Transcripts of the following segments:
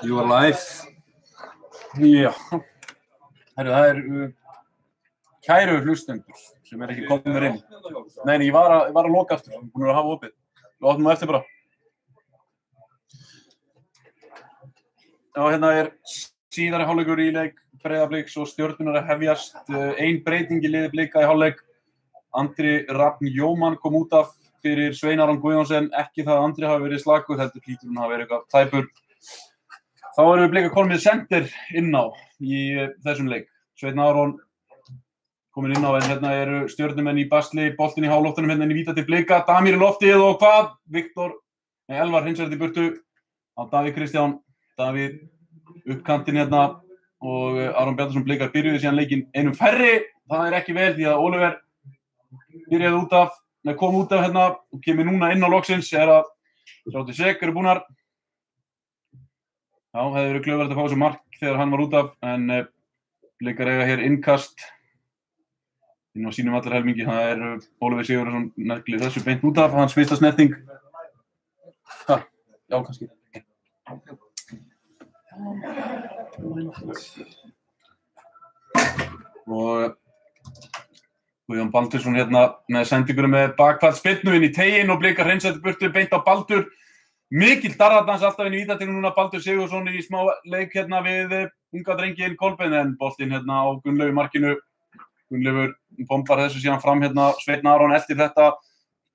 You are live. Já. Herru, það kæru hlustendur sem ekki komnir inn. Nei, ég var að loka aftur. Búin að hafa opið. Við opnum eftir bara. Já, hérna síðari hálfleikur í leik Breiðabliks og Stjörnunnar að hefjast. Ein breyting í liði Blika í hálfleik. Andri Rafn Jómann kom út af fyrir Svein Aron Guðjónsson. Ekki það að Andri hafi verið slakur, heldur hlýtur hún hafi verið eitthvað tæpur. Þá erum við Blika komið center inn á í þessum leik. Svein Aron komin inn á, en hérna eru Stjörnumenn í basli, boltinn í hálóftunum hérna inn í víta til Blika. Damir í loftið og hvað? Elvar hins vegar í burtu á Davíð Kristján. Davíð uppkantinn hérna og Aron Bjarnason Blikar byrjuði síðan leikinn einum færri. Það ekki vel því að Oliver kom út af hérna og kemur núna inn á loksins. Að 30 sek eru búnar. Já, hefði verið glöðverið að fá þessu mark þegar hann var út af, en Blikar eiga hér innkast inn á sínum allar helmingi. Það Oliver Sigurðarson neglið þessu beint út af, hans fyrsta snerting. Já, kannski. Og Guðjón Baldursson hérna með sendingunum með bakfallspyrnu inn í teiginn og Blikar hreinsætti burtu beint á Baldur. Mikill darradans alltaf inn í vítatinu núna, Baldur Sigurðsson í smá leik hérna við unga drenginn Kolbeinn, en boltinn hérna á Gunnlaugi markinu. Gunnlaugur bombar þessu síðan fram hérna, Sveinn Aron eftir þetta.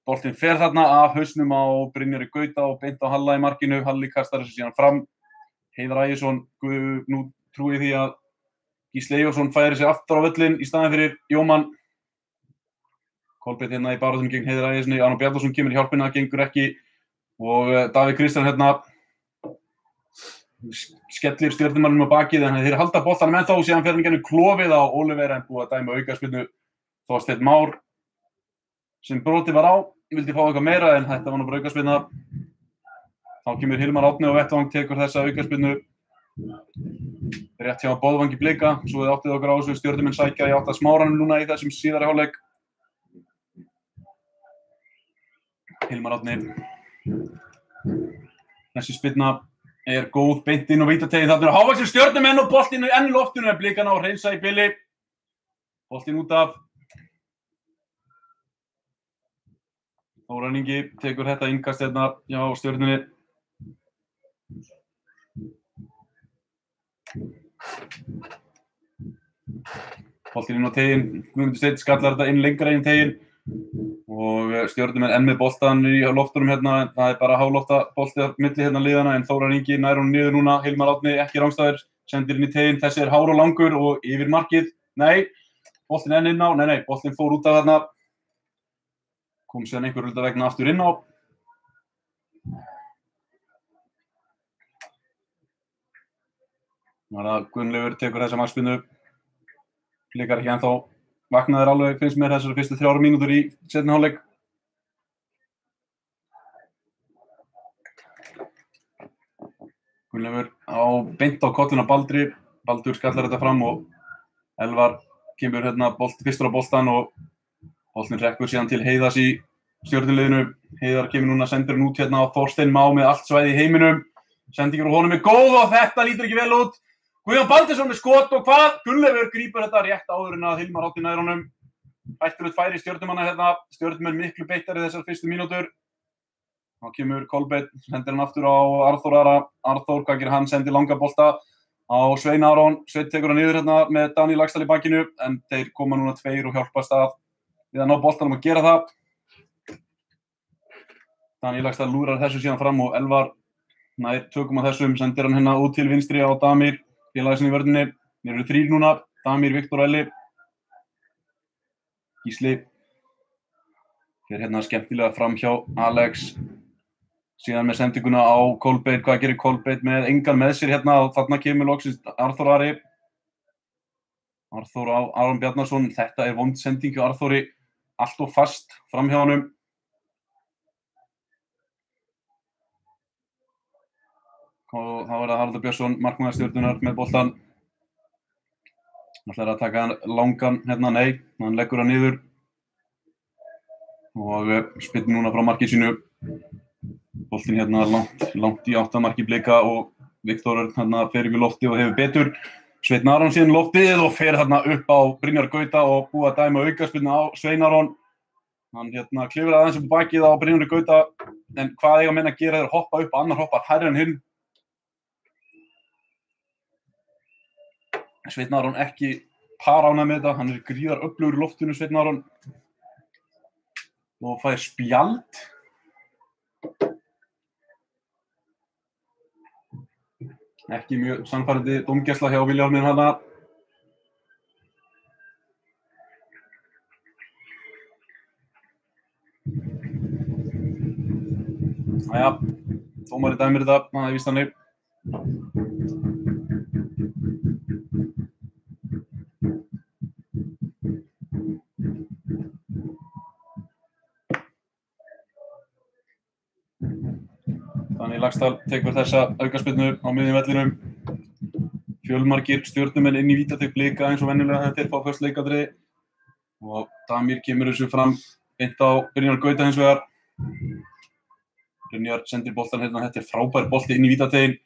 Boltinn fer þarna af hausnum á Brynjari Gauta og beint á Halla í markinu. Halli kastar þessu síðan fram. Heiðar Ægisson, nú trúi því að Gísli Eyjólfsson færi sig aftur á völlinn í staðinn fyrir Jómann. Kolbeinn hérna í baráttunni gegn Heiðar Ægissyni. Aron Bjarnason kemur í hjálpina, gengur ekki. Og Davíð Kristján hérna skellir Stjörnumannum á bakið, en þeir halda boltanum ennþá og síðan fer hann genið klofið á Oliver, en búið að dæma aukaspyrnu. Þorsteinn Már sem brotið var á, vildi fá eitthvað meira, en þetta var nú bara aukaspyrna. Þá kemur Hilmar Árni á vettvang, tekur þessa aukaspyrnu. Rétt hjá Boðvangi Blika, svo þið áttið okkur á þessu. Stjörnumenn sækja í átt að Smáranum núna í þessum síðari hálfleik. Hilmar Árni. Þessi spyrna góð beint inn á vítateiginn. Þarna hávaxnir Stjörnumenn og boltinn enn í loftinu, en Blikan á að hreinsa í bili. Boltinn út af. Þóran Ingi tekur þetta innkast hérna hjá Stjörnunni. Boltinn inn á teiginn. Guðmundur Steinn skallar þetta inn lengra inn í teiginn. Og Stjörnumenn enn með boltan í loftunum hérna, en það bara hálofta bolti á milli hérna liðana, en Þóran Ingi nær hún niður núna. Hilmar Árni ekki rangstæður, sendir inn í teiginn. Þessi hár og langur og yfir markið. Nei, boltinn enn inn á. Nei, boltinn fór út af þarna. Kom síðan einhver hluta vegna aftur inn á. Gunnlaugur tekur þessa markspyrnu. Blikar ekki ennþá vaknaðir alveg, finnst mér, þessar fyrstu 3 mínútur í seinni hálfleik. Gunnlaugur beint á kollinn á Baldri. Baldur skallar þetta fram og Elvar kemur hérna fyrstur á boltan og boltinn rekkur síðan til Heiðars í Stjörnuliðinu. Heiðar kemur núna, sendir hann út hérna á Þorsteinn Má með allt svæði í heiminum. Sendingur á honum góð og þetta lítur ekki vel út. Guðjón Baldursson með skot og hvað? Gunnlaugur grípur þetta rétt áður en að Hilmar Árni nær honum. Hættulegt færi Stjörnumanna hérna. Stjörnumenn miklu beittari þessar fyrstu mínútur. Þá kemur Kolbeinn, sendir hann aftur á Arþór Ara. Arþór, hvað gerir hann? Sendir langa bolta á Svein Aron. Sveinn tekur hann niður hérna með Daníel Laxdal í bakinu, en þeir koma núna 2 og hjálpast að við að ná boltanum að gera það. Daníel Laxdal lúrar þessu síðan fram og Elvar nær tökum á þessum, sendir hann hérna út til vinstri á Damir, félagsinn í vörninni. Þeir eru 3 núna, Damir, Viktor og Elli. Gísli fer hérna skemmtilega fram hjá Alex. Síðan með sendinguna á Kolbeinn. Hvað gerir Kolbeinn með engan með sér hérna, og þarna kemur loksins Arþór Ari. Arþór á Aron Bjarnason. Þetta vond sending hjá Arþóri. Allt of fast fram hjá honum. Og þá það Haraldur Björnsson, markmaður Stjörnunnar, með boltan. Hann ætlar að taka hann langan hérna, nei, hann leggur hann niður. Og spyrnir núna frá markið sínu. Boltinn hérna langt í áttamarki Blika og Viktor Örn hérna fer upp í lofti og hefur betur. Sveinn Aron síðan loftið og fer hérna upp á Brynjar Gauta og búið að dæma aukaspyrnu á Sveinn Aron. Hann hérna klifraði aðeins upp bakið á Brynjar Gauta, en hvað eiga menn að gera er hoppa upp, annar hoppar hærri en hinn. Sveinn Aron ekki paránað með þetta, hann gríðar öflugur í loftinu Sveinn Aron og fær spjald. Ekki mjög sannfærandi dómgæsla hjá Vilhjálmi hana. Jæja, dómari dæmir þetta, það víst þannig. Þannig Laxdal tekur þessa aukaspyrnu á miðjum vellinum. Fjölmargir stjörnumenn inn í vítateig Blika eins og venjulega þegar þeir fá föst leikatriði. Og Damir kemur þessu fram beint á Brynjar Gauta hins vegar. Brynjar sendir boltan hérna, þetta frábær bolti inn í vítateiginn.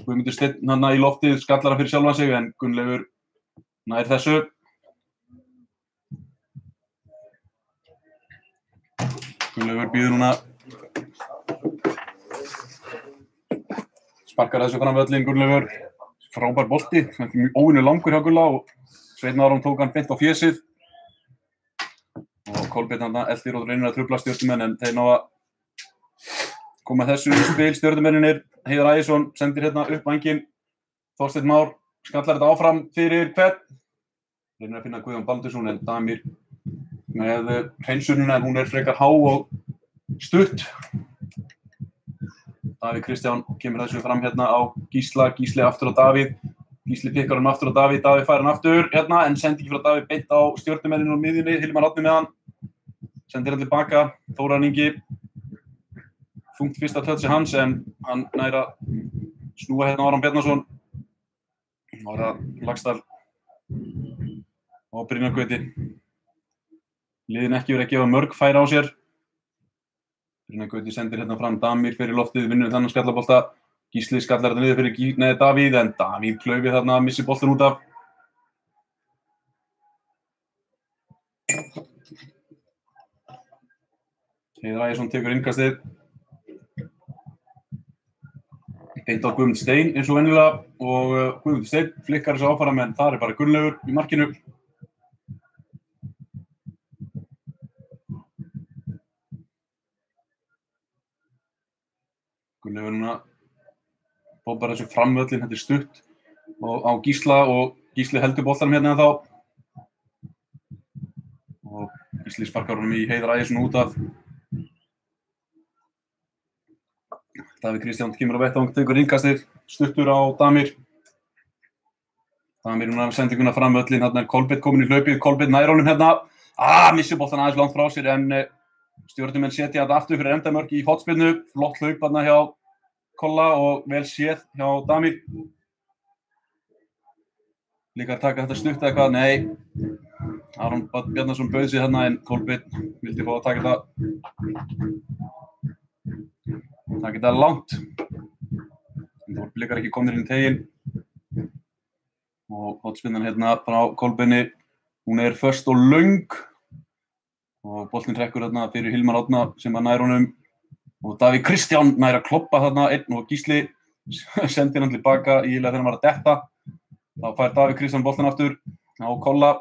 Guðmundur Steinn hann í loftið, skallar hann fyrir sjálfan sig en Gunnleifur nær þessu. Gunnleifur býður núna. Sparkar þessu fram völlin Gunnleifur. Frábær bolti, mjög óvenju langur hjá Gulla og Sveinn Aron tók hann beint á fésið. Og Kolbeinn hann eldir og reynir að trufla stjörnumenn en þeir ná að koma þessu í spil. Stjörnumennirnir, Heiðar Ægisson sendir hérna upp vænginn. Þorsteinn Már skallar þetta áfram fyrir hvern. Reynir að finna Guðjón Baldursson en Damir með hreinsununa en hún frekar há og stutt. Davíð Kristján kemur þessu fram hérna á Gísla, Gísli aftur á Davíð. Gísli pikkar hann aftur á Davíð, Davíð fær hann aftur hérna en sendi ekki frá Davíð beint á stjörnumenninu á miðjunni. Hilmar Árni með hann. Sendir hann tilbaka, Þóran Ingi. Þungt fyrsta touchi hans en hann nær að snúa hérna Aron Bjarnason. Ára Laxdal og Brynjar Gauti. Liðin ekki verið að gefa mörg færi á sér. Brynjar Gauti sendir hérna fram Damir fyrir loftið, vinnur þannig skallabolta. Gísli skallar þetta niður fyrir Davíð en Davíð klaufið þarna, missir boltan út af. Heiðar Ægisson tekur innkastið. Beint á Guðmund Stein eins og venjulega og Guðmund Stein flikkar þessu áfram en það bara Gunnleifur í markinu. Gunnleifur núna bópar þessu framvöllin, þetta stutt og á Gísla og Gísli heldur boltanum hérna þá. Og Gísli sparkar honum í Heiðar Ægisson út af. Davíð Kristján kemur á vettvang, tekur innkastið, stuttur á Damir. Damir núna sendinguna fram völlin, hérna Kolbeinn komin í hlaupið, Kolbeinn nær honum hérna. Missir boltan aðeins langt frá sér en stjörnumenn setja þetta aftur fyrir endamörk í hornspyrnu. Flott hlaup hérna hjá Kolla og vel séð hjá Damir. Líka að taka þetta stutt eða hvað? Nei. Aron Bjarnason bauð sig hérna en Kolbeinn vildi fá að taka þetta. Það geta langt. Það voru Blikar ekki komnir inn í teiginn. Og hornspyrnan hérna frá Kolbeini, hún föst og löng. Og boltinn hrekkur hérna fyrir Hilmar Árna sem að nær honum. Og Davíð Kristján nær að kloppa þarna einn og Gísli sendir hann tilbaka ílega þegar hann var að detta. Þá fær Davíð Kristján boltinn aftur á Kolla.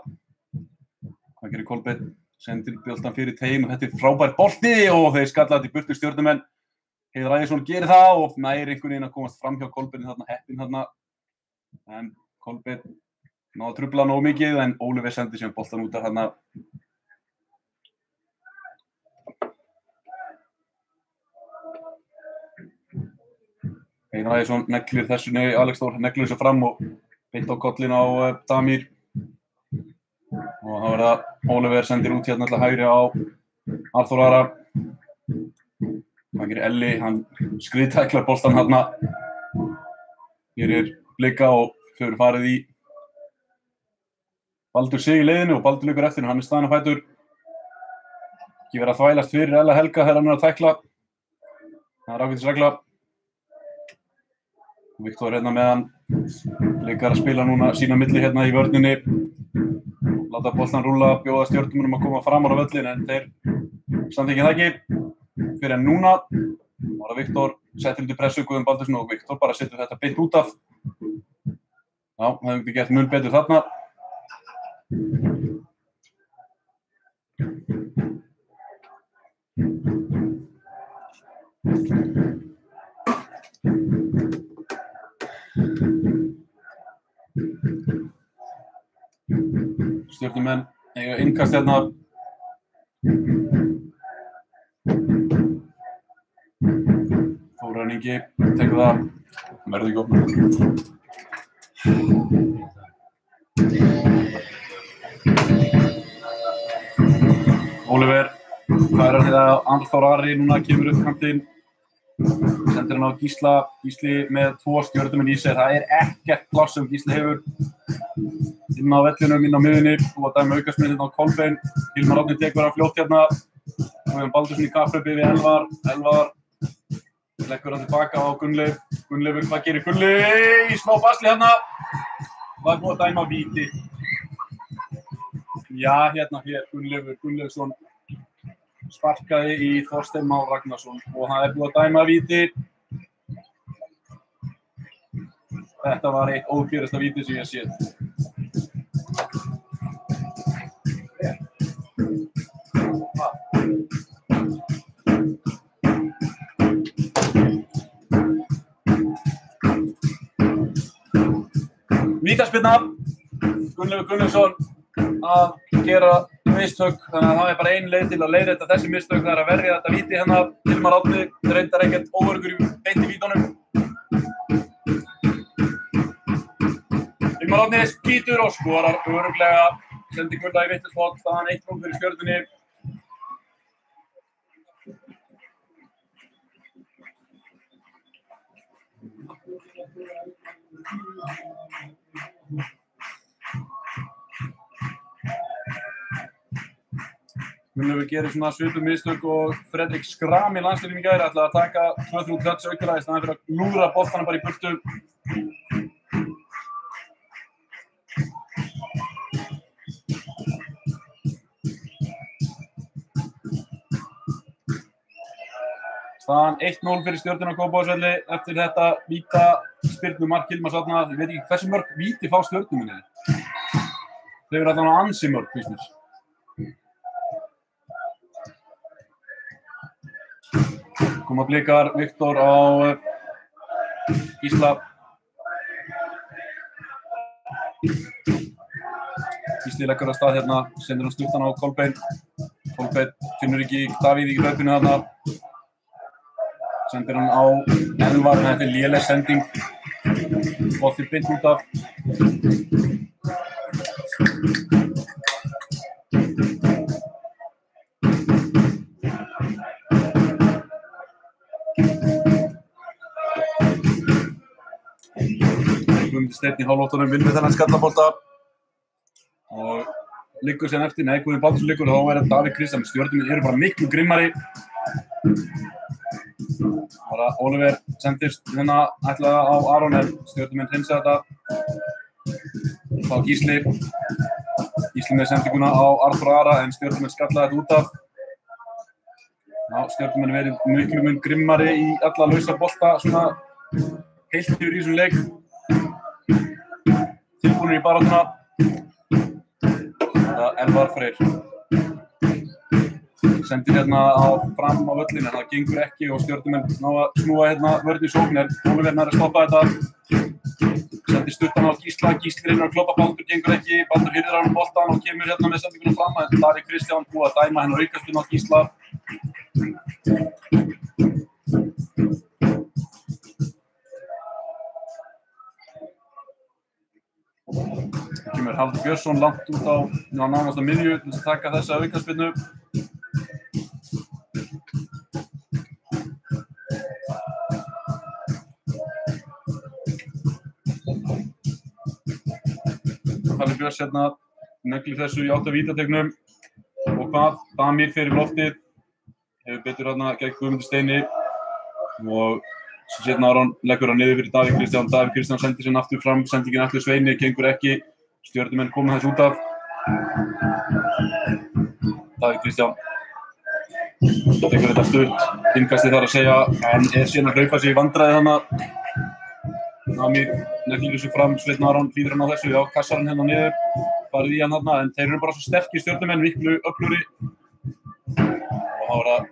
Hvað gerir Kolbeinn? Sendir boltann fyrir teiginn og þetta frábær bolti og þeir skalla þetta í burtu stjörnumenn. Heiðar Ægisson gerir það og nær einhvern veginn að komast fram hjá Kolbeini þarna, heppinn þarna. En Kolbeinn náði að trufla nógu mikið en Ólafur sendir síðan boltan út af þarna. Heiðar Ægisson neglir þessu, Alex Þór neglir þessu fram og beint á kollin á Damir. Og það var það Ólafur sendir út hérna alltaf hægri á Arþór Ara. Það gerir Elli, hann skriðtæklar boltan hérna. Hér Blika og þau eru farið í Baldur sig í leiðinu og Baldur liggur eftir, hann staðinn á fætur. Ekki verið að þvælast fyrir Ella Helga þegar hann að tækla. Það ágætis regla. Viktor hérna meðan leikar að spila núna sína milli hérna í vörninni. Láta boltan rúlla, bjóða Stjörnumunum að koma framar á völlin en þeir samþykkja það ekki. Fyrir en núna var Viktor settur undir pressu Guðjón Baldursson og Viktor bara setur þetta beint út af. Já, það hefði ekki gert mun betur þarna. Stjörnumenn eiga innkast hérna. Þórarinn Ingi tekur það. Verður ekki opnað. Oliver færir hérna Arnþór Ari núna, kemur upp kantinn. Sendir hann á Gísla. Gísli með 2 Stjörnumenn í sig. Það ekkert pláss sem Gísli hefur. Inn á vellinum, inn á miðunni. Þú að dæma aukaspyrnu hérna á Kolbeinn. Hilmar Árni tekur hann fljótt hérna. Guðjón Baldursson í kapphlaupi við Elvar. Elvar leggur hann tilbaka á Gunnleif. Gunnleifur, hvað gerir Gunnleif? Í smá basli hérna. Var búið að dæma víti. Já, hérna hér, Gunnleifur Gunnleifsson sparkaði í Þorsteinn Már Ragnarsson og það búið að dæma víti. Þetta var eitt ógerasta víti sem ég séð. Vítaspyrna, Gunnleifur Gunnleifsson að gera mistök, þannig að það er bara ein leið til að leiðrétta þessi mistök, það er að verja þetta víti hérna. Hilmar Árni reyndar ekkert óöruggur beint í vítunum. Hilmar Árni skýtur og skorar örugglega, sendir Gulla í vitnisvott, staðan 1-0 fyrir Stjörnunni. Gunnleifur gerir svona svipuð mistök og Fredrik Skram í landsliðinu í gær, ætlaði að taka 2-3 touch aukalega í staðinn fyrir að lúra boltanum bara í burtu. Staðan 1-0 fyrir Stjörnuna á Kópavogsvelli eftir þetta vítaspyrnumark Hilmars Árna. Ég veit ekki hversu mörg víti fá Stjörnumenn. Þau eru allavega ansi mörg, finnst mér. Koma blikar, Viktor á Gísla. Gísli leggur að stað hérna, sendir hann stuttan á Kolbeinn. Kolbeinn finnur ekki Davíð í hlaupinu þarna. Sendir hann á Elvar, þetta er léleg sending. Bolti beint út af. Guðmundur Steinn í hálflóttunum vinnur þennan skallabolta og liggur síðan eftir. Nei, Guðjón Baldursson liggur og þá verður Davíð Kristjánsson. Stjörnumenn eru bara miklu grimmari. Bara Oliver sendist hérna ætlaði á Aron en Stjörnumenn hreinsa þetta. Þá Gísli. Gísli með sendinguna á Arnþór Ara en Stjörnumenn skallaði þetta út af. Já, Stjörnumenn verið miklu mun grimmari í alla lausa bolta svona heilt yfir í þessum leik. Tilbúinir í baráttuna. Þetta er Elvar Freyr. Sendir hérna fram á völlin en það gengur ekki og Stjörnumenn ná að snúa hérna vörn í sókn en Oliver nær að stoppa þetta. Sendir stuttan á Gísla. Gísli reynir að kloppa Baldur, gengur ekki. Baldur hirðir hann boltann og kemur hérna með sendinguna fram en Davíð Kristján búið að dæma hennar aukaspyrnu á Gísla. Kemur Haldur Björnsson langt út á nánast á miðju til að taka þessa aukaspyrnu. Haldur Björns hérna neglir þessu í 8 vítategnum og hvað? Damir fyrir loftið. Hefur betur hérna gegn Guðmundi Steini. og Sveinn Aron leggur hann niður fyrir Davíð Kristján. Davíð Kristján sendir sinn aftur fram, sendingin Atli Sveini, gengur ekki. Stjörnumenn koma þess út af. Davíð Kristján tekur þetta stutt, innkastið þar að segja, en síðan að hlaupa sig í vandræði þarna. Damir neglir þessu fram, Sveinn Aron hlýður hann á þessu, já, kassar hann hérna niður, farið í hann þarna, en þeir eru bara svo sterkir stjörnumenn, miklu öflugri. Og þá er að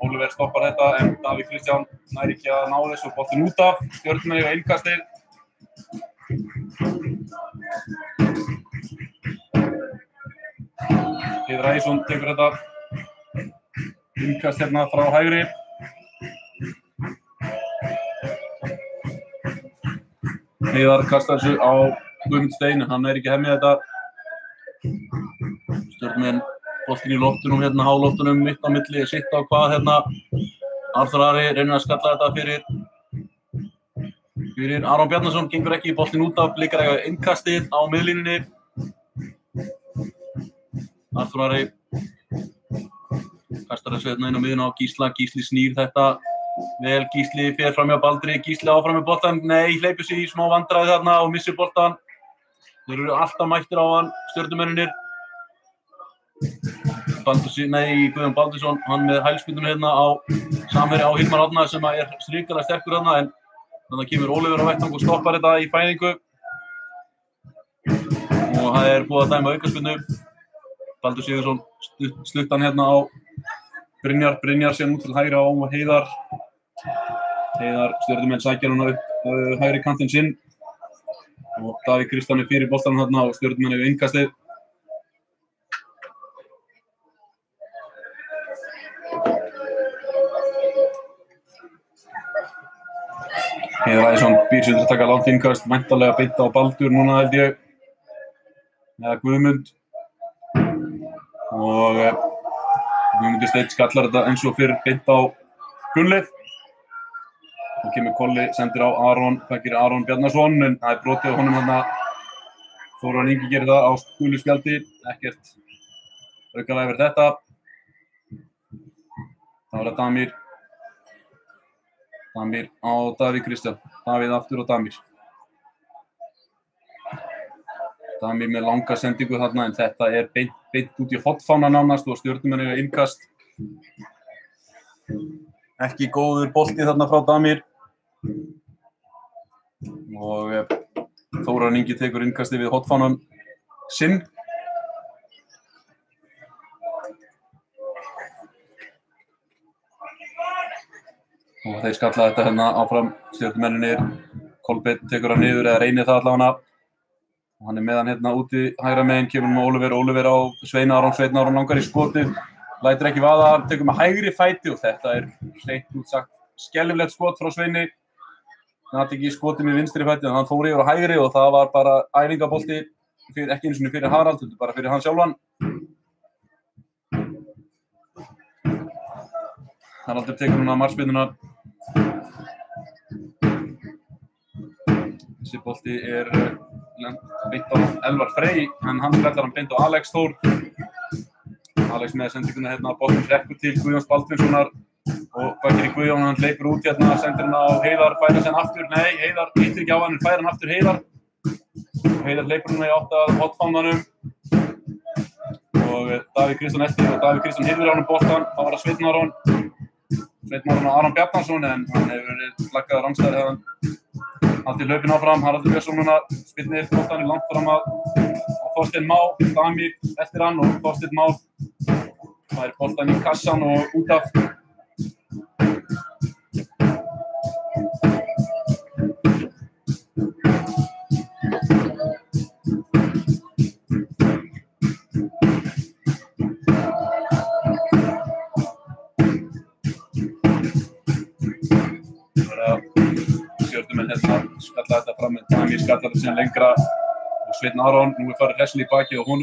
Oliver stoppar þetta, en Davíð Kristján nær ekki að ná þessu og boltinn út af. Stjörnumenn eiga innkastið. Heiðar Ægisson tekur þetta innkast hérna frá hægri. Heiðar kastar þessu á Guðmund Stein, en hann ekki hemmið þetta. Stjörnumenn boltinn í loftunum hérna, háloftunum, mitt á milli, sitt á hvað hérna. Arþór Ari reynir að skalla þetta fyrir Aron Bjarnason, gengur ekki, boltinn út af, Blikar eiga innkastið á miðlínunni. Arþór Ari kastar þessu hérna inn á miðjuna á Gísla, Gísli snýr þetta vel, Gísli fer fram hjá Baldri, Gísli áfram með boltann, nei, hleypur sig í smá vandræði þarna og missir boltann. Þeir eru alltaf mættir á hann, stjörnumennirnir. Guðjón Baldursson, hann með hælspyrnuna hérna á samherji á Hilmar Árna sem er strikalega sterkur þarna, en þannig kemur Oliver á vettvang og stoppar þetta í fæðingu. Og það er búið að dæma aukaspyrnu. Baldur Sigurðsson stutt hann hérna á Brynjar síðan út til hægri á Heiðar. Stjörnumenn sækja hann upp hægri kantinn sinn. Og Davíð Kristján er fyrir boltanum þarna og stjörnumenn eiga innkastið. Heiðar Ægisson býr sér til að taka langt innkast, væntanlega beint á Baldur núna held ég. Eða Guðmund. Og Guðmundur Steinn skallar þetta eins og fyrir beint á Gunnleif. Þá kemur Kolli, sendir á Aron, hvað gerir Aron Bjarnason, en það er brotið á honum þarna. Þóran Ingi gerir það á gulu spjaldi, ekkert aukalega yfir þetta. Það var að Damir á Davíð Kristján, Davíð aftur á Damir. Damir með langa sendingu þarna, en þetta er beint út í hotfána nánast og stjörnumenn eiga innkast. Ekki góður bolti þarna frá Damir. Og Þóran Ingi tekur innkasti við hotfánum sinn. Og þeir skalla þetta hérna áfram, stjörnumennirnir. Kolbeinn tekur hann niður eða reynir það allavega. Og hann er með hann hérna úti hægra megin, kemur með Oliver á Sveinn Aron langar í skotið. Lætur ekki vaða, tekur með hægri fæti og þetta er hreint út sagt skelfilegt skot frá Sveini. Hann hatt ekki skotið með vinstri fæti, en hann fór yfir á hægri og það var bara æfingabolti, ekki einu sinni fyrir Harald, þetta bara fyrir hann sjálfan. Haraldur tekur núna markspyrnuna. Þessi bolti er beint á Elvar Frey, en hann skallar hann beint á Alex Þór. Alex með sendinguna hérna, boltinn hrekkur til Guðjóns Baldvinssonar og hvað gerir Guðjón, hann hleypur út hérna, sendir hann á Heiðar, færir hann aftur, nei, Heiðar hittir ekki á hann, færir hann aftur Heiðar. Heiðar hleypur hann í átt að hotfánanum og Davíð Kristján eftir og Davíð Kristján hirðir á hann boltann, þá var það Sveinn Aron og Aron Bjarnason, en hann hefur verið flaggaður rangstæður hefðan. Haldið hlaupinn áfram, Haraldur Björnsson núna spyrnir boltann langt fram að Þorsteinn Má, Damir eftir hann og Þorsteinn Má fær boltann í kassan og út af. Stjörnumenn hérna skalla þetta fram með Damir, skalla þetta síðan lengra og Sveinn Aron, nú er farið hressil í baki og hún,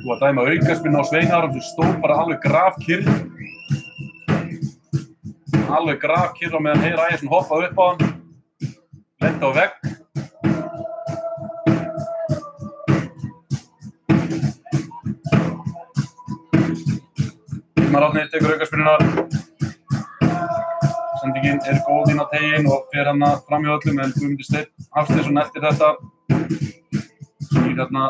Þú að dæma aukaspyrnu á Sveinn Aron sem stóð bara alveg grafkyrr á meðan Heiðar Ægisson hoppaði upp á hann, lenti á vegg. Hilmar Árni tekur aukaspyrnuna. Sendingin góð inn á teiginn og fer hana fram hjá öllum en Guðmundur Steinn Hafsteinsson eftir þetta. Snýr hérna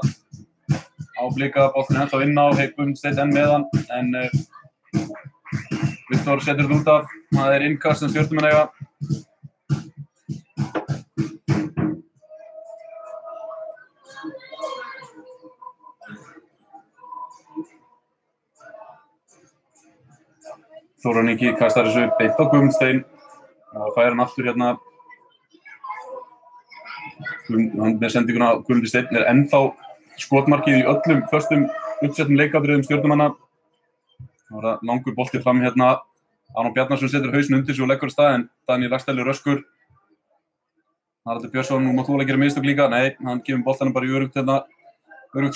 á blika, boltinn ennþá inn á, Guðmundur Steinn enn með hann en Viktor setur þetta út af. Það innkast sem Stjörnumenn eiga. Þóran Ingi kastar þessu beint á Guðmund Steinn og fær hann aftur hérna. Hann með sendinguna Guðmundur Steinn ennþá skotmarkið í öllum föstum uppsettum leikatriðum Stjörnumanna. Það var langur bolti fram hérna. Aron Bjarnason setur hausinn undir sig og leggur af stað en Daniel Axel röskur. Haraldur Björnsson, nú mátt þú alveg gera mistök líka. Nei, hann gefur boltanum bara í örugt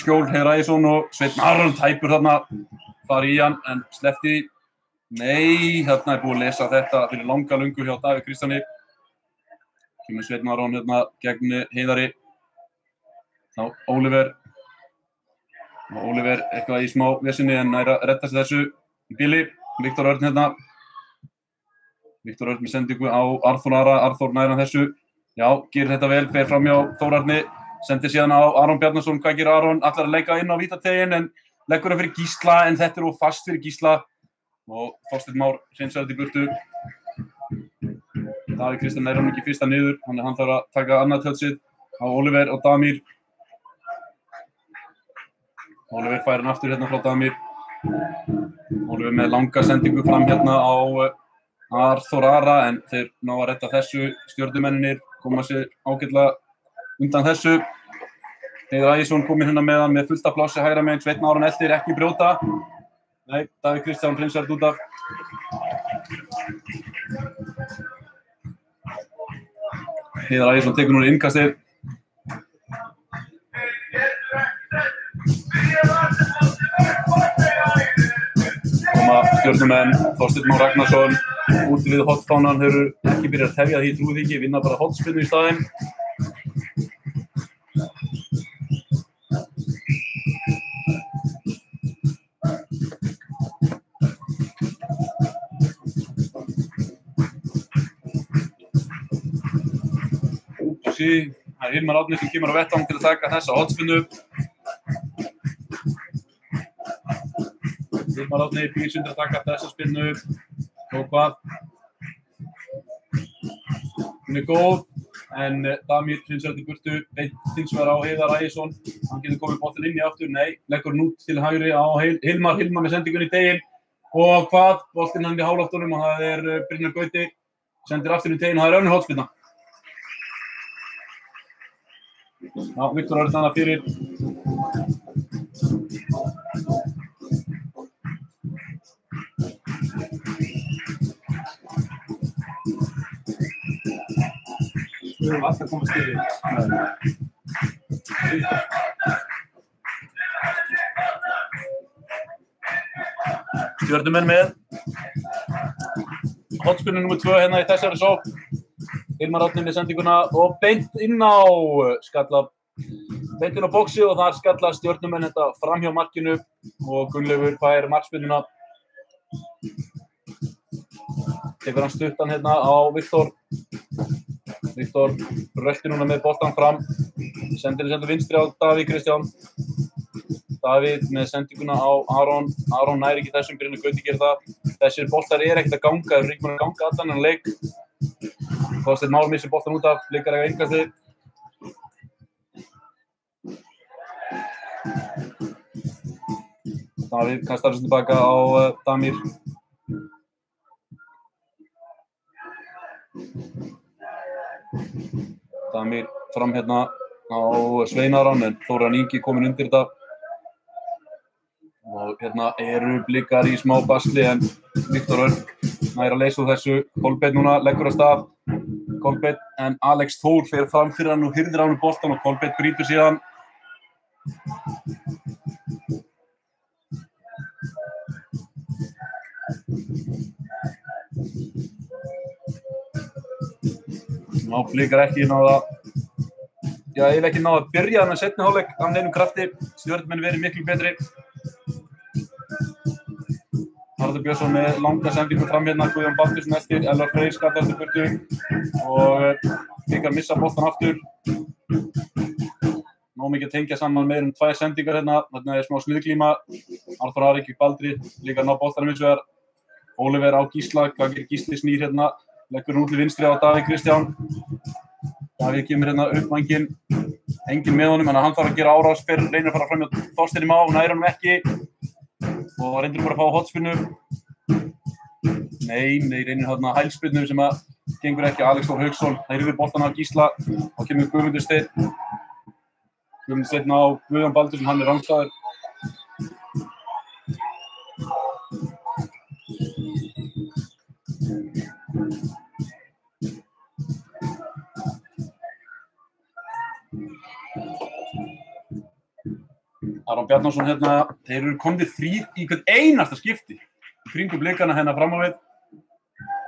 skjól. Heiðar Ægisson og Sveinn Aron tæpur þarna. Fari í hann en sleppti. Nei, hérna búið að lesa þetta fyrir langa lungu hjá Davíð Kristjáni. Kemur Sveinn Aron hérna gegn Heiðari. Þá Óliver eitthvað í smá vesinni en nær að redda sig þessu í bíli. Viktor Örn hérna. Viktor Örn með sendingu á Arþór Ara. Arþór nær hann þessu. Já, gerir þetta vel, fer fram hjá Þórarni. Sendir síðan á Aron Bjarnason. Hvað gerir Aron? Ætlar að leika inn á vítateiginn en leggur það fyrir Gísla en þetta of fast fyrir Gísla. Og Þorsteinn Már hreinsar þetta í burtu. Davíð Kristján nær hann ekki fyrsta niður, hann þarf að taka annað tjöldsitt á Óliver og Damir. Óliver fær hann aftur hérna frá Damir. Óliver með langa sendingu fram hérna á Arþór Ara en þeir ná að redda þessu. Stjörnumennirnir koma sér ágætlega undan þessu. Heiðar Ægisson kominn hérna með hann með fullt af plássi hægra megin. Sveinn Aron eltir ekki brjóta. Nei, Davíð Kristján hreinsar þetta út af. Heiðar Ægisson tekur núna innkastið. Koma Stjörnumenn, Þorsteinn Már Ragnarsson úti við hornfánan, þeir eru ekki byrjað að tefja því, ég trúi því ekki, vinna bara hornspyrnu í staðinn. Það Hilmar Árni sem kemur á vettvang til að taka þessa hornspyrnu. Hilmar Árni býr sig undir að taka þessa spyrnu. Og hvað? Hún góð, en Damir hreinsar þetta í burtu. Beint hins vegar á Heiðar Ægisson. Hann getur komið boltinn inn í aftur. Nei, leggur hann út til hægri á Hilmar með sendingunni í teiginn. Og hvað? Boltinn hann í háloftunum og það Brynjar Gauti. Sendir aftur í teiginn og það önnur hornspyrna. Já, Viktor Örn þannig fyrir. Við höfum alltaf komast yfir. Stjörnumenn með. Hornspyrnu nr. 2 hérna í þessari sókn. Hilmar Árni með sendinguna og beint inn á bóksi og þar skalla Stjörnumenn þetta fram hjá markinu og Gunnleifur fær markspyrnuna. Tekur hann stuttan hérna á Viktor. Viktor röltir núna með boltan fram. Sendir vinstri á Davíð Kristján. Davíð með sendinguna á Aron. Aron nær ekki þessum, Brynjar Gauti gerir það. Þessir boltar ekkert að ganga, þeir eru ekki búin að ganga allan en leik. Þorsteinn Már missir boltan út af, Blikar eiga innkastið. Davíð kastar þessu tilbaka á Damir. Damir fram hérna á Sveinn Aron en Þóran Ingi kominn undir þetta. Og hérna eru Blikar í smá basli en Viktor Örn nær að leysa úr þessu. Kolbeinn núna leggur af stað. Kolbeinn en Alex Þór fer fram fyrir hann og hirðir á hann boltan og Kolbeinn brýtur síðan. Ná, Blikar ekki náða. Já, ég hef ekki náða að byrja þannig að seinni hálfleik af neinum krafti. Stjörnumenn verið miklu betri. Haraldur Björnsson með langa sendingu fram hérna, Guðjón Baldursson eftir, Elvar Freyr skallar eftir burtu og Vikar missa boltan aftur. Ná mikið að tengja saman meir 2 sendingar hérna, þarna smá sniðglíma. Arþór Ari ekki Baldri, líka ná boltanum hins vegar. Oliver á Gísla, hvað gerir Gísli snýr hérna, leggur út til vinstri á Davíð Kristján. Davíð kemur hérna upp vænginn, enginn með honum, en hann þarf að gera árás fyrir, reynir að fara fram hjá Þorsteini Má, nær honum ekki og reyndir bara að fá hotspinnu. Nei, reynir hérna hælspinnu sem að gengur ekki. Alex Þór Hauksson, það yfir boltan á Gísla og kemur Guðmundur Steinn. Guðmundur Steinn á Guðjón Baldursson, hann rangstæður. Aron Bjarnason hérna, þeir eru komnir 3 í hvern einasta skipti í kringum blikana hérna fram á við.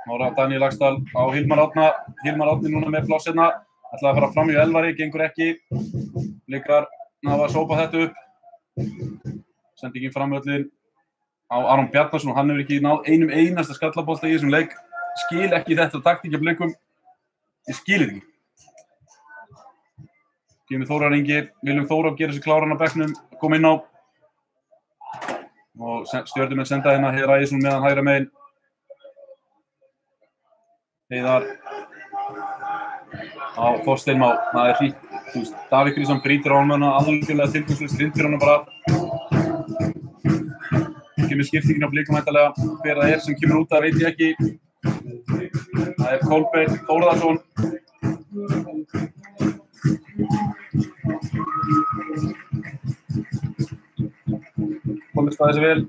Nóra Daniel Laxdal á Hilmar Árna, Hilmar Árni núna með pláss hérna, ætlaði að fara fram í Elvari, gengur ekki. Blikar hafa að sópa þetta upp. Sendingin framvöllin á Aron Bjarnason, hann hefur ekki náð einum einasta skallabolta í þessum leik. Skil ekki þetta taktík af Blikum, ég skil þetta ekki. Kemur Þórar Ingi, Viljum Þóra gera sig kláran á bekknum, kom inn á og Stjörnumenn senda hérna Heiðar Ægisson meðan hægra megin. Heiðar á Þorstein Má, það hlýtt, þú veist, Davíð Kristján brýtur á honum algjörlega tilgangslaust, hrindir honum bara. Kemur skiptingin á Blikum væntanlega, hver það sem kemur út af veit ég ekki. Það Kolbeinn Þórðarsson. Kolbeinn staði sig vel.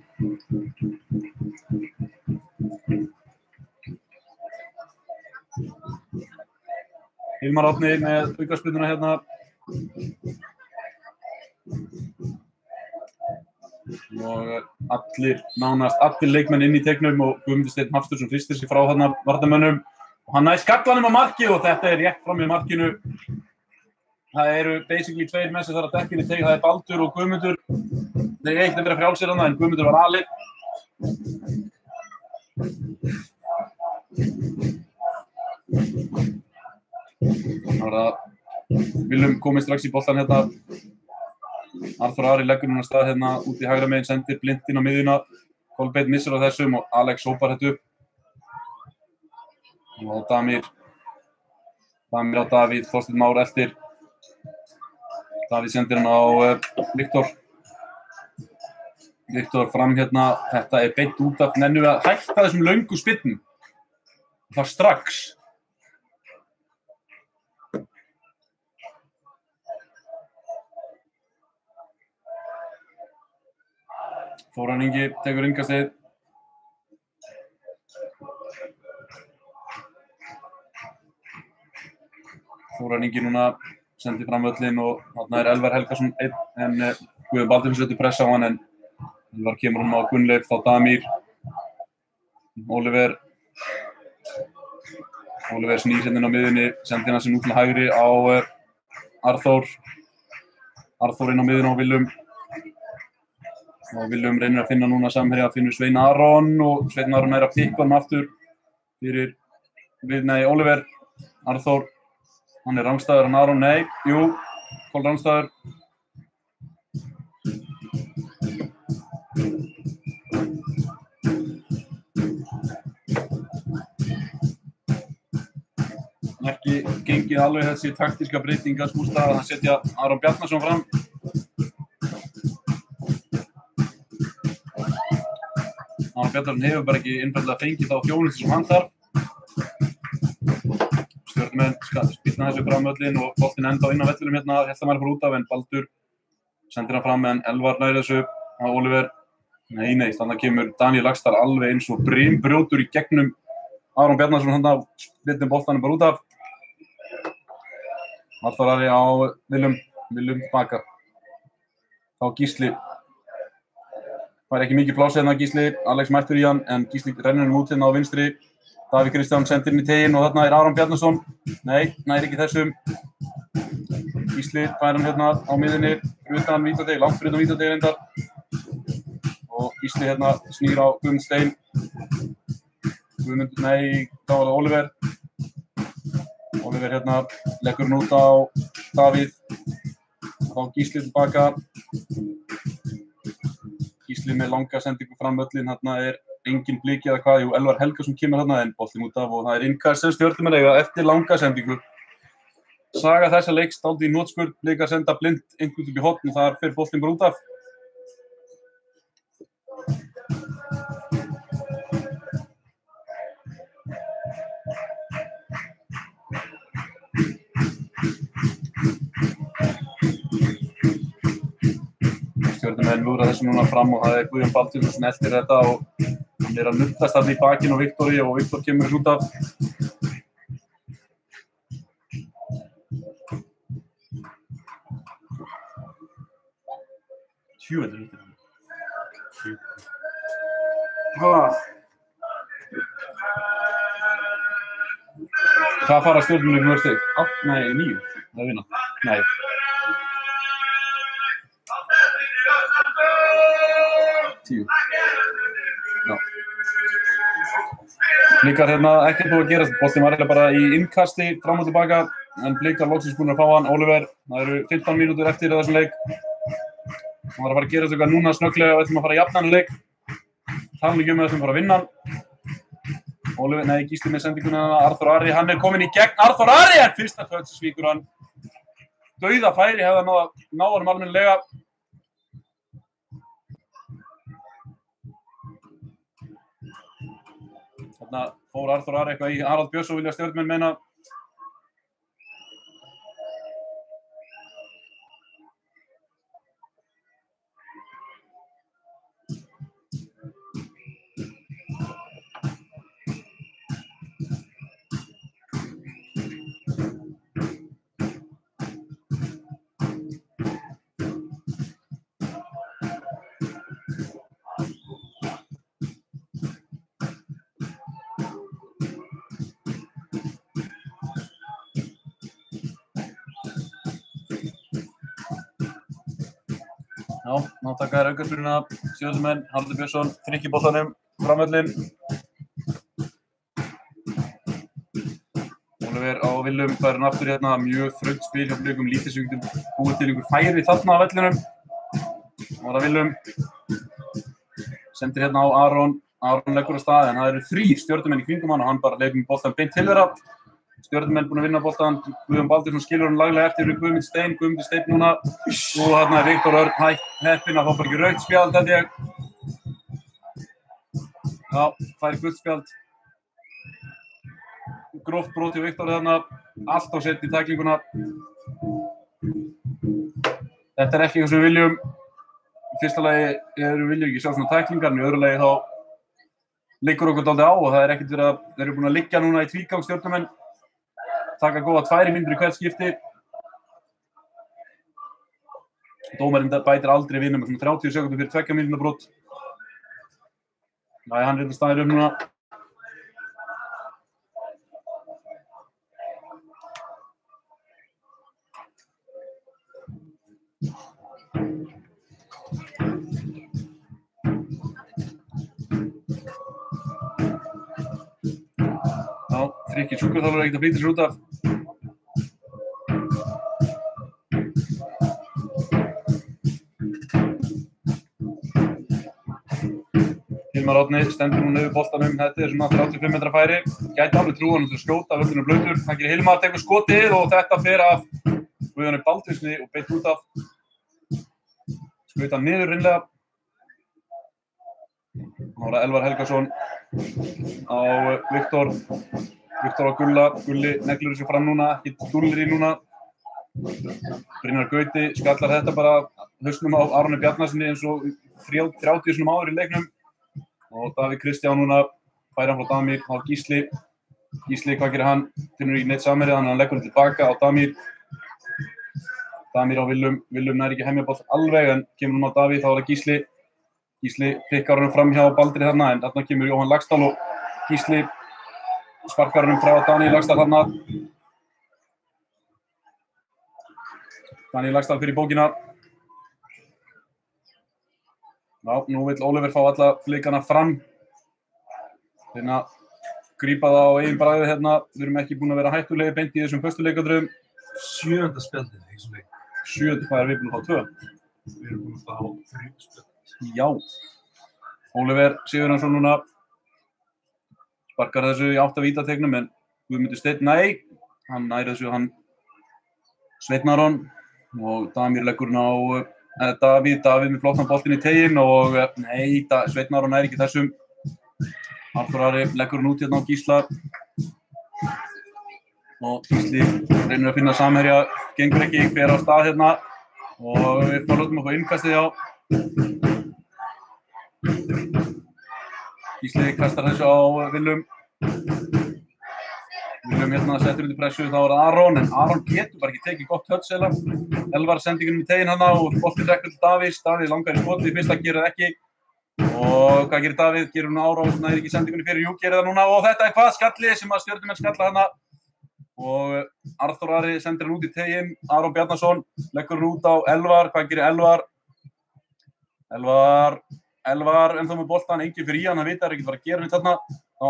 Hilmar Árni með aukaspyrnuna hérna. Og nánast allir leikmenn inn í teiknum og Guðmundur Steinn Hafsteinsson hristir sig frá þarna varnarmönnum. Og hann nær skallanum á markið og þetta rétt fram í markinu. Það eru basically 2 menn sem þarf að dekka inn í teig, það Baldur og Guðmundur. Þeir eitt að vera frjálsir þarna en Guðmundur var alinn. Það var að Viljum komið strax í boltan hérna. Arþór Ari leggur núna stað hérna út í hægra megin, sendir blint inn á miðjuna. Kolbeinn missir á þessum og Alex sópar þetta upp. Og Damir á Davíð, Þorsteinn Már eftir. Davíð sendir hann á Viktor. Viktor fram hérna, þetta beint út af, nennum við að hætta þessum löngu spyrnum. Það strax. Þóran Ingi tekur innkastið. Þóran Ingi núna sendir fram völlin og þarna Elvar Helgason einn en Guðjón Baldursson setur pressa á hann en Elvar kemur á Gunnleif, þá Damir. Oliver snýr hérna inn á miðjunni, sendir hann sem út til hægri á Arþór. Arþór inn á miðjunni á Viljum. Og Viljum reynir að finna núna samherja, finnur Svein Aron og Svein Aron að pikka hann aftur fyrir Oliver. Arþór, hann rangstæður, hann Aron, nei, jú, Kól rangstæður. Ekki gengið alveg þessi taktíska breytinga skúrstað að setja Aron Bjarnason fram. Aron Bjarnason hefur bara ekki einfaldlega fengið þá þjónustu sem hann þarf. Stjörnumenn spilna þessu fram völlin og boltinn enda inn á vellinum hérna, held að maður fór út af en Baldur sendir hann fram en Elvar nær þessu á Oliver. Nei, þannig kemur Daniel Laxdal alveg eins og brimbrjótur í gegnum Aron Bjarnason hann af splitnum boltanum bara út af. Arþór Ari á Viljum tilbaka. Þá Gísli. Það er ekki mikið pláss hérna Gísli, Alex mættur í hann en Gísli rennur hann út hérna á vinstri. Davíð Kristján sendir inn í teginn og þarna Aron Bjarnason. Nei, nær ekki þessum. Gísli fær hann hérna á miðjunni, utan vítateig, langt fyrir utan vítateig reyndar. og Gísli hérna snýr á Guðmund Stein. Guðmund, nei, þá var það Oliver. Oliver hérna leggur hann út á Davíð. Þá Gísli tilbaka. Gísli með langa sendingu fram völlinn, hérna engin bliki eða hvað, jú, Elvar Helgason kemur hérna en boltinn út af og það innkast sem Stjörnumenn eiga eftir langa sendingu. Saga þessa leiks dálítið í hnotskurn, Blikar senda blind einhvern upp í horn og þar fer boltinn bara út af. Stjörnumenn lúra þessu núna fram og það Guðjón Baldursson sem eltir þetta og hann að nuddast þarna í bakinn á Viktori og Viktor kemur út af. Tjúveldur út í hann. Hvað fara Stjörnumenn mörg stig? 8, nei, 9. Það vinna. Nei. Já. Blikar hérna ekkert búið að gerast, boltinn var eiginlega bara í innkasti fram og tilbaka en Blikar loksins búin að fá hann, Oliver, það eru 15 mínútur eftir þessum leik. Það var að fara að gerast eitthvað núna snögglega og við ætlum að fara að jafna hann leik. Talan ekki um að við ætlum að fara að vinna hann. Oliver, nei, Gísli með sendinguna, Arþór Ari, hann kominn í gegn, Arþór Ari en fyrsta touch svíkur hann. Dauða færi hefði hann náð honum almennilega. Þarna fór Arþór Ari eitthvað í Harald Björns og vilja Stjörnumenn meina. Já, ná taka þær aukaspyrnuna, Stjörnumenn, Haraldur Björnsson, Frikki boltanum, framvöllinn. Oliver á Willum, fær hann aftur hérna, mjög þröngt spil hjá Blikum, lítið sem við getum búið til einhver færi þarna á vellinum. Það var að Willum, sendir hérna á Aron leggur á stað en það eru 3 Stjörnumenn í kringum hann og hann bara leikur með boltan beint til þeirra. Stjörnumenn búin að vinna boltan, Guðjón Baldursson skilur hann laglega eftir við Guðmund Stein núna og þarna Viktor Örn heppinn að fá bara ekki rautt spjald held ég. Já, fær gult spjald. Gróft brot hjá Viktor þarna, allt á sett í tæklinguna. Þetta ekki eins og við viljum. Í fyrsta lagi viljum ekki sjá svona tæklingar, en í öðru lagi þá liggur okkur dálítið á og það ekkert verið að þeir eru búin að liggja núna í tvígang Stjörnumenn. Taka góða 2 mínútur í hvert skipti. Dómarinn bætir aldrei við með 30 sekúndur fyrir 2 mínútna brot. Næ, hann reynda staðir núna. Já, Frikki sjúkraþjálfari ekkert að flýta sér út af. Hilmar Árni stendur núna yfir boltanum, þetta svona 35 metra færi. Gæti alveg trúa hann til að skjóta, völlurinn blautur. Það gerir Hilmar, tekur skotið og þetta fer af Guðjóni Baldurssyni og beint út af. Skaut hann niður hreinlega. Þá var það Elvar Helgason á Viktor á Gulli neglir þessu fram núna, ekki dúllir í núna. Brynjar Gauti skallar þetta bara hausnum á Aroni Bjarnasyni eins og 30 sinum áður í leiknum. Og Davíð Kristján núna fær hann frá Damir á Gísli. Gísli, hvað gerir hann? Finnur ekki neitt samherja, þannig að hann leggur hann tilbaka á Damir. Damir á Willum nær ekki hemjaboll alveg en kemur núna á Davíð, þá er það Gísli. Gísli pikkar hann fram hjá Baldri þarna en þarna kemur Jóhann Laxdal og Gísli sparkar hann frá Daníel Laxdal þarna. Daníel Laxdal fyrir bókina. Já, nú vill Oliver fá alla blikana fram. Reyna að grípa það á eigin bragði hérna. Við erum ekki búin að vera hættulegi beint í þessum föstu leikadröfum. 7. spjaldið í þessum leik. 7, hvað erum við búin að fá 2? Við erum búin að fá 3 spjald. Já. Oliver Sigurðarsson núna sparkar þessu í 8 vítategnum en Guðmundur Steinn, nei, hann næri þessu, hann Sveinn Aron og Damir leggur hún á Davíð með flottan boltinn í teginn og nei, Sveinn Aron næri ekki þessum. Arþór Ari leggur hún út hérna á Gísla og Gísli reynir að finna samherja, gengur ekki, fer á stað hérna og við fórum að fá innkastið á. Gísli kastar þessu á Willum. Willum hérna settur undir pressu, þá er það Aron, en Aron getur bara ekki tekið gott touch eða. Elvar sendingunum í teginn hana og boltinn rekkur til Davíðs. Davíð langar í skotið, fyrst að gera það ekki. Og hvað gerir Davíð? Gerir hún Aron, næri ekki sendingunni fyrir, jú, gerir það núna. Og þetta er hvað skalli sem að Stjörnumenn skalla hana. Og Arþór Ari sendir hann út í teginn. Aron Bjarnason leggur hann út á Elvar. Hvað gerir Elvar? Elvar ennþá með boltan, enginn fyrir í hann, hann veit að það er ekki bara að gera nýtt þarna á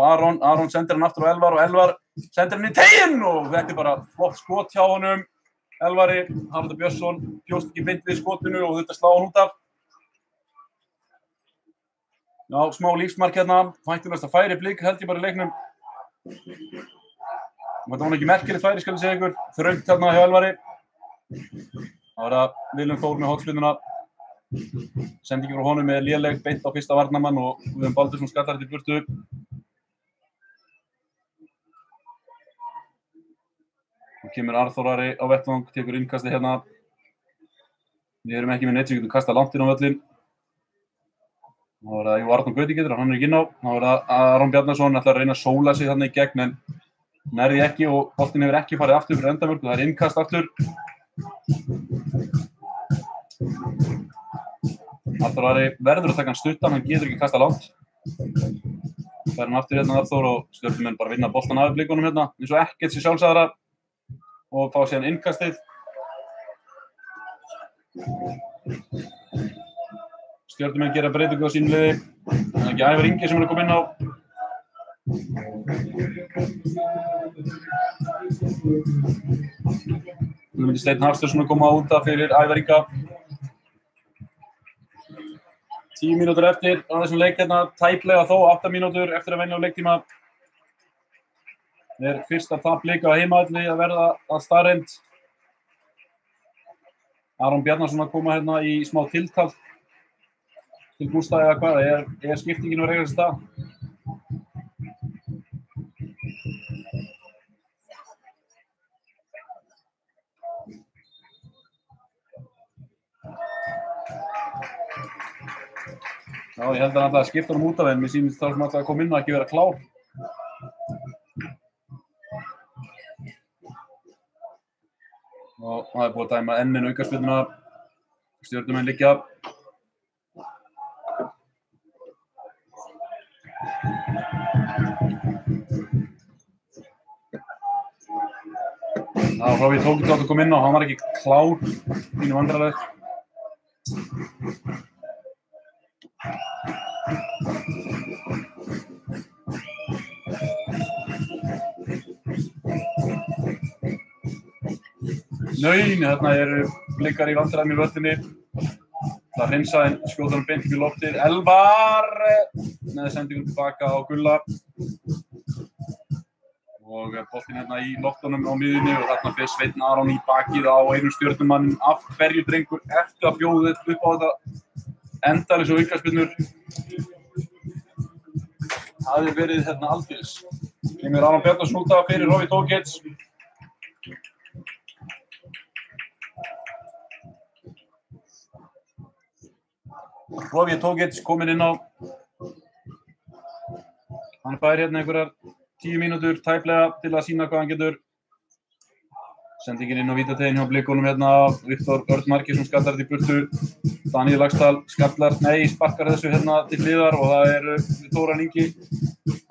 Aron sendir hann aftur á Elvar og Elvar sendir hann í teginn og þetta er bara flott skot hjá honum. Elvari, Haraldur Björnsson bjóst ekki beint við skotinu og þetta slá hann út af. Já, smá lífsmark hérna, hættulegast að færi Blik held ég bara í leiknum. Þetta var ekki merkilegt færi, skal ég segja ykkur, þröngt hérna hjá Elvari. Það var að Willum Þór með hornspyrnuna. Sendingi frá honum er léleg beint á fyrsta varnarmann og við höfum Baldur sem skallar þetta í burtu. Og kemur Arþór Ari á vettvang, tekur innkastið hérna. Við erum ekki með neitt sem getur kastað langt inn á völlinn. Þá er það Arnór Gauti getur, hann er ekki inn á. Þá er það Aron Bjarnason, ætlar að reyna að sóla sig þarna í gegn en nærði ekki og boltinn hefur ekki farið aftur fyrir endamörk og það er innkast aftur. Arþór Ari verður að taka hann stuttan, hann getur ekki kasta langt. Það er hann aftur hérna Arþór og Stjörnumenn bara vinna boltan af Blikunum hérna, eins og ekkert sé sjálfsagðara og fá síðan innkastið. Stjörnumenn gera breytingu á sínu liði, það er ekki Ævar Ingi sem er að koma inn á. Nú myndi Steinn Hafsteinsson að koma út af fyrir Ævar Inga. 10 mínútur eftir á þessum leik hérna, tæplega þó, 8 mínútur eftir að venja á leiktíma. Það er fyrsta tap Blika á heimavelli að verða að staðreynd. Aron Bjarnason að koma hérna í smá tiltal til Gústa eða hvað, er skiptingin að reyna þessi stað? Já, ég held að hann ætlaði að skipta honum út af en mér sýnist þá sem ætlaði að koma inn og ekki vera klár. Og það er búið að dæma enn en aukaspyrnuna. Stjörnumenn liggja. Já, Hrófi tók þetta átt að koma inn og hann var ekki klár, pínu vandræðalegt. Þarna eru Blikar í vandræðum í völlunni. Það hreinsa en skjóta hann beint upp í loftið. Elvar með sendingu tilbaka á Gulla. Og boltinn hérna í loftunum á miðjunni og þarna fer Sveinn Aron í bakið á einum Stjörnumann. Af hverju drengur ertu að bjóða þetta upp á þetta endalaus og aukaspyrnur? Það hefði verið hérna aldeilis. Kemur Aron Bjarnason út af fyrir Hrófi Tókits. Hrófi Tókits kominn inn á. Hann fær hérna einhverjar 10 mínútur tæplega til að sýna hvað hann getur. Sendingin inn á vítateginn hjá Blikunum hérna. Viktor Örn Margeirsson skallar þetta í burtu. Daníel Laxdal skallar, sparkar þessu hérna til hliðar og það er Þóran Ingi.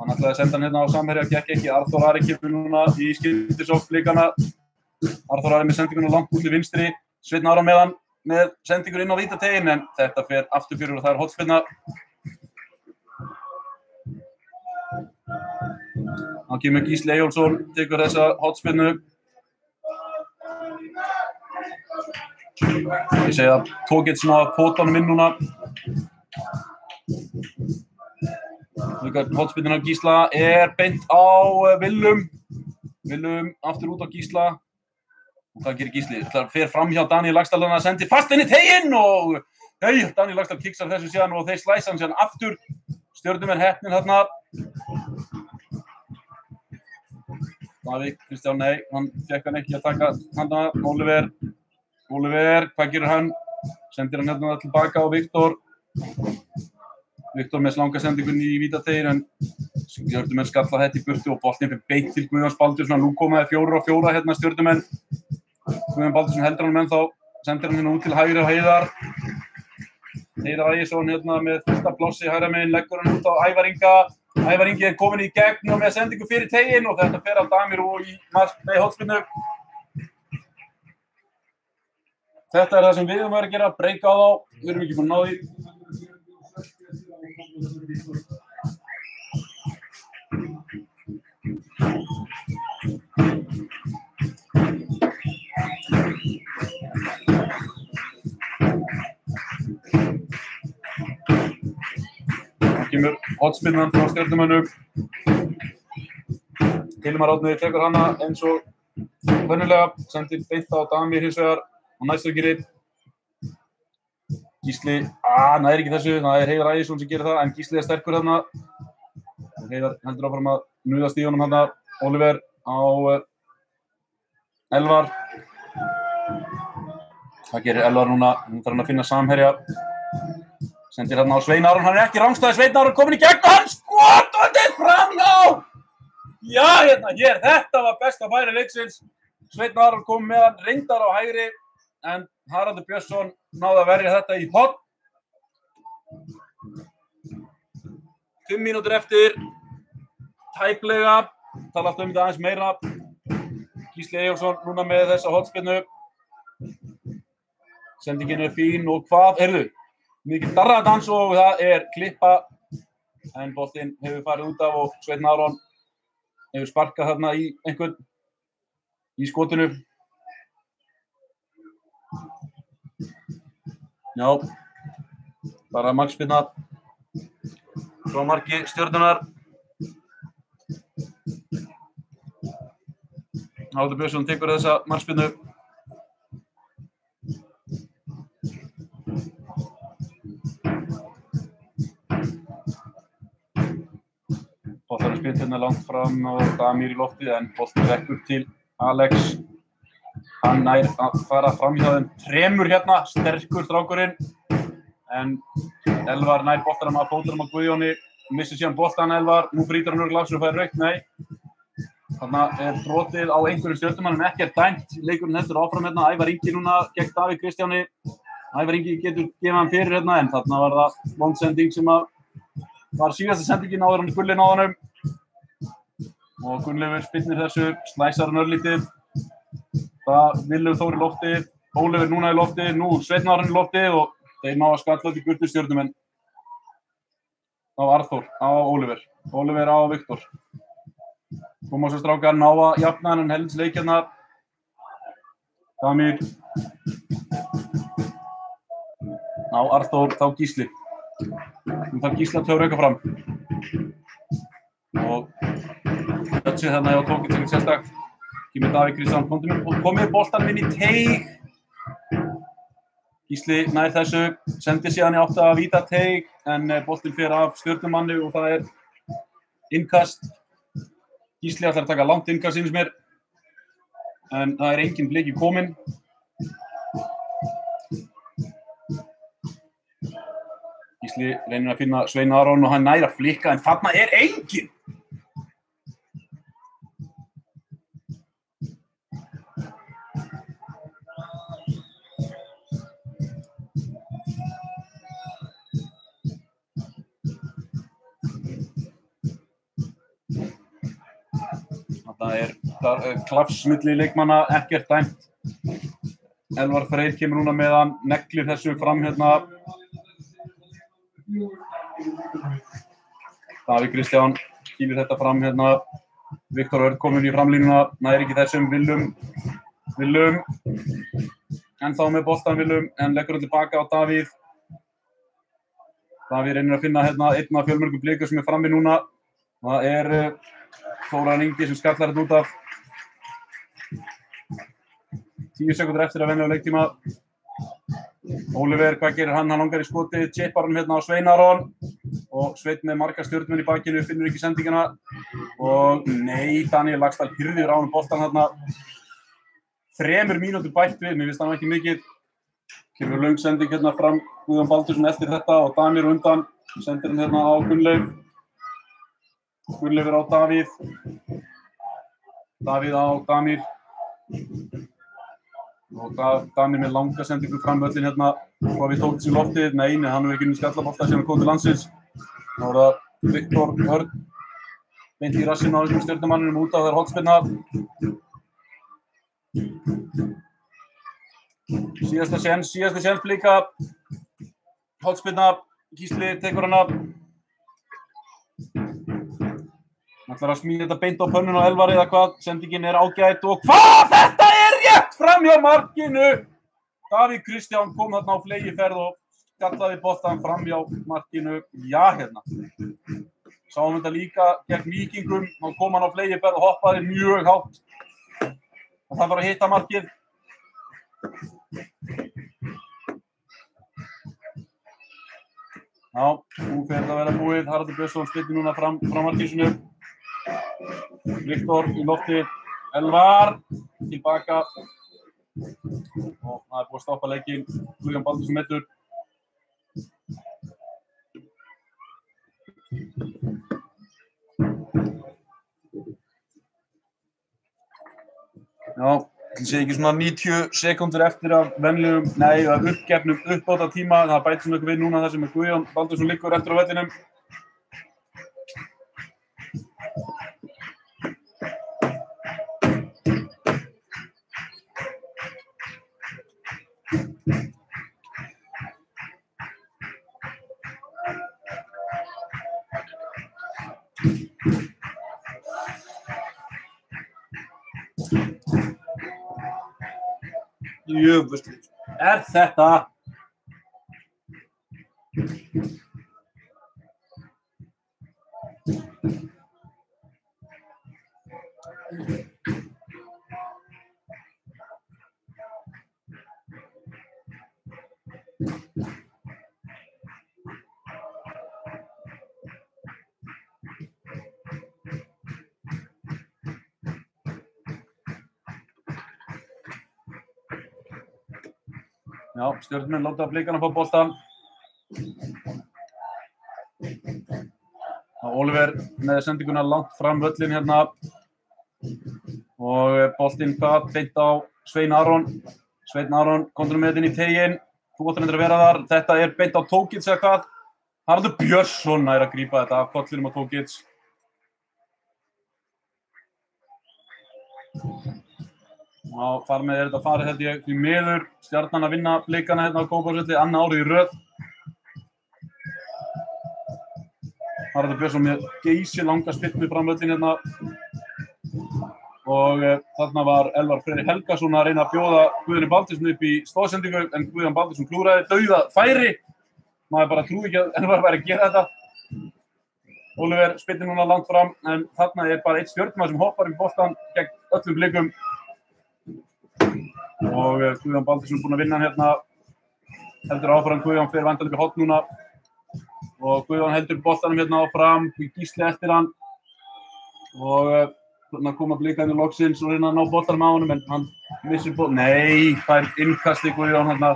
Hann ætlaði að senda hann hérna á samherja, gekk ekki. Arþór Ari kemur núna í skyndisókn Blikana. Arþór Ari með sendinguna langt út til vinstri. Sveinn Aron með hann. með sendingur inn á vítateiginn en þetta fer aftur fyrir og það hornspyrna. Þá kemur Gísli Eyjólfsson, tekur þessa hornspyrnu. Ég segi að tók eitt svona pótanum inn núna. Hornspyrnan af Gísla beint á Willum. Willum aftur út á Gísla. Og hvað gerir Gísli? Það fer fram hjá Daníel Laxdal hann að sendi fast inn í teiginn og Daníel Laxdal kiksar þessu síðan og þeir slæsa hann síðan aftur. Stjörnumenn heppnir þarna. Davík, Kristján, nei, hann fékk hann ekki að taka hana. Oliver, hvað gerir hann? Sendir hann hérna tilbaka á Viktor. Viktor með slanga sendingunni í vítateiginn en Stjörnumenn skalla þetta í burtu og boltinn fyrir beint til Guðjóns Baldursson. Nú komaði 4-4 hérna Stjörnumenn. Guðjón Baldursson heldur hann ennþá, sendir hann hérna út til hægri á Heiðar. Heiðar Ægisson hérna með fyrsta plássi hægra megin, leggur hann út á Ævar Inga. Ævar Ingi kominn í gegn og með sendingu fyrir teiginn og þetta fer af Damir og í hornspyrnu. Þetta það sem við höfum verið að gera, breyka á þá. Við erum ekki búin að ná því. Kemur hornspyrnan frá Stjörnumönnum. Hilmar Árni tekur hana eins og venjulega, sendir beint á Damir hins vegar og næstökiri. Gísli, næri ekki þessu, það Heiðar Ægisson sem gerir það, en Gísli sterkur þarna. Heiðar heldur áfram að nuðast í honum þarna. Oliver á Elvar. Hvað gerir Elvar núna? Nú þarf hann að finna samherja. Sendir hérna á Svein Aron, hann ekki rangstæði, Svein Aron kominn í gegn og hann skotandi framhjá! Já, hér, þetta var besta færi leiksins. Svein Aron kom með hann, reyndar á hægri, en Haraldur Björnsson náði að verja þetta í horn. 5 mínútur eftir, tæplega, tala alltaf þetta aðeins meira. Gísli Eyjólfsson núna með þessa hornspyrnu. Sendingin fín og hvað, heyrðu? Mikið darradans og það klippa en boltinn hefur farið út af og Sveinn Aron hefur sparkað þarna í einhvern í skotinu. Já, bara markspyrna frá marki Stjörnunnar. Haraldur Björnsson tekur þessa markspyrnu. Boltar spilt hérna langt fram og Damir í loftið en boltinn rekkur til Alex. Hann nær að fara fram hjá þeim þremur hérna, sterkur strákurinn. En Elvar nær boltanum að fótunum á Guðjóni, missir síðan boltan Elvar. Nú brýtur hann örugglega af sér og fær rautt, nei. Þarna brotið á einhverjum Stjörnumönnum, ekkert dæmt. Leikurinn heldur áfram hérna, Ævar Ingi núna gegn Davíð Kristjáni. Ævar Ingi getur gefið hann fyrir hérna en þarna var það vondsending sem var síðasta sendingin áður hann í Gullin á honum. Og Gunnleifur spinnir þessu, slæsar hann örlítið. Það Willum Þór í loftið, Oliver núna í loftið, nú Sveinn Aron í loftið og þeir ná að skalla til burtu Stjörnumenn. Á Arþór, á Oliver, Oliver á Viktor. Koma svo strákar, ná að jafna hann helds leikjarna. Damir. Á Arþór, þá Gísli. Nú þarf Gísli að töfra auka fram. Og Dötsi þarna á tókið til sérstakt. Kemur Davíð Kristján, komið boltanum inn í teig. Gísli nær þessu, sendir síðan í átt að vítateig en boltinn fer af Stjörnumanni og það innkast. Gísli ætlar að taka langt innkast sýnist mér en það engin bliki kominn. Gísli reynir að finna Svein Aron og hann nær að flikka en þarna engin. Það klafs milli leikmanna, ekkert dæmt. Elvar Freyr kemur núna með hann, neglir þessu fram hérna. Davíð Kristján kýlir þetta fram hérna. Viktor Örn kominn í framlínuna, nær ekki þessum. Willum. Ennþá með boltan Willum, en leggur hann tilbaka á Davíð. Davíð reynir að finna hérna einn af fjölmörgum blikur sem frammi núna. Það Þórar Ingi sem skallar þetta út af. 10 sekúndur eftir að venja á leiktíma. Oliver, hvað gerir hann? Hann langar í skotið, chippar hann hérna á Svein Aron. Og Sveinn með marga stjörnmenn í bakinu, finnur ekki sendingana. Og nei, Daniel Laxdal hyrðir á hann boltan þarna. 3 mínútur bætt við, mér finnst það ekki mikið. Kemur löng sending hérna fram, Guðjón Baldursson eftir þetta og Damir undan. Sendir hann hérna á Gunnleif. Gunnleifur á Davíð. Davíð á Damir. Og Damir með langa sendingu fram völlin hérna. Hvað við tók þessi loftið? Nei, hann hefur ekki unnið skallabolta sem kom til landsins. Þá er það Viktor Örn. Beint í rassinn á þessum stjörnumanninum út af þær hornspyrna. Síðasta séns blika. Hornspyrna. Gísli tekur hana. Hann ætlar að smíða þetta beint á pönnun á Elvari eða hvað. Sendingin ágæt og hvað? Þetta rétt framhjá markinu! Davíð Kristján kom þarna á fleygiferð og skallaði boltan framhjá markinu. Já, hérna. Sáum þetta líka gegn Víkingum. Þá kom hann á fleygiferð og hoppaði mjög hátt. Og það var að hitta markið. Já, nú fer þetta að vera búið. Haraldur Björnsson spillir núna fram markísinu. Viktor í lofti. Elvar tilbaka. Og það búið að stoppa leikinn. Guðjón Baldursson meiddur. Já, það sé ekki svona 90 sekúndur eftir af venlegum, nei, af uppgefnum uppbótartíma. Það bætir svona eitthvað við núna þar sem Guðjón Baldursson liggur eftir á vellinum. Jöfnvöldið, þetta? Já, stjörnumenn láta blikana fá boltan. Oliver með sendinguna langt fram völlin hérna. Og boltinn beint á Svein Aron. Sveinn Aron kontur með þetta inn í teginn. Þú ætlar að vera þar. Þetta beint á Tókits eða hvað. Haraldur Björnsson að grípa þetta af kollinum á Tókits. Já, þar með þetta farið held ég því miður. Stjarnan að vinna blikana hérna á Kópavogsvelli, annað árið í röð. Haraldur Björnsson með geysi langa spyrnu fram völlin hérna. Og þarna var Elvar Freyr Helgason að reyna að bjóða Guðjóni Baldursson upp í stóðsendingu, en Guðjón Baldursson klúraði dauða færi. Maður bara trúi ekki að Elvar væri að gera þetta. Oliver spyrnir núna langt fram, en þarna bara eitt stjörnumaður sem hoppar boltan gegn öllum blikum. Og Guðjón Baldursson búinn að vinna hann hérna. Heldur áfram, Guðjón fer væntanlega upp í horn núna. Og Guðjón heldur boltanum hérna áfram, Gísli eftir hann. Og þannig að koma blikarnir loksins og reyna að ná boltanum á honum, en hann missir boltan. Nei, fær innkasti Guðjón hérna.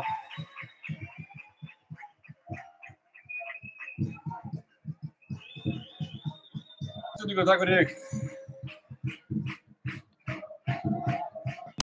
Takk fyrir þig.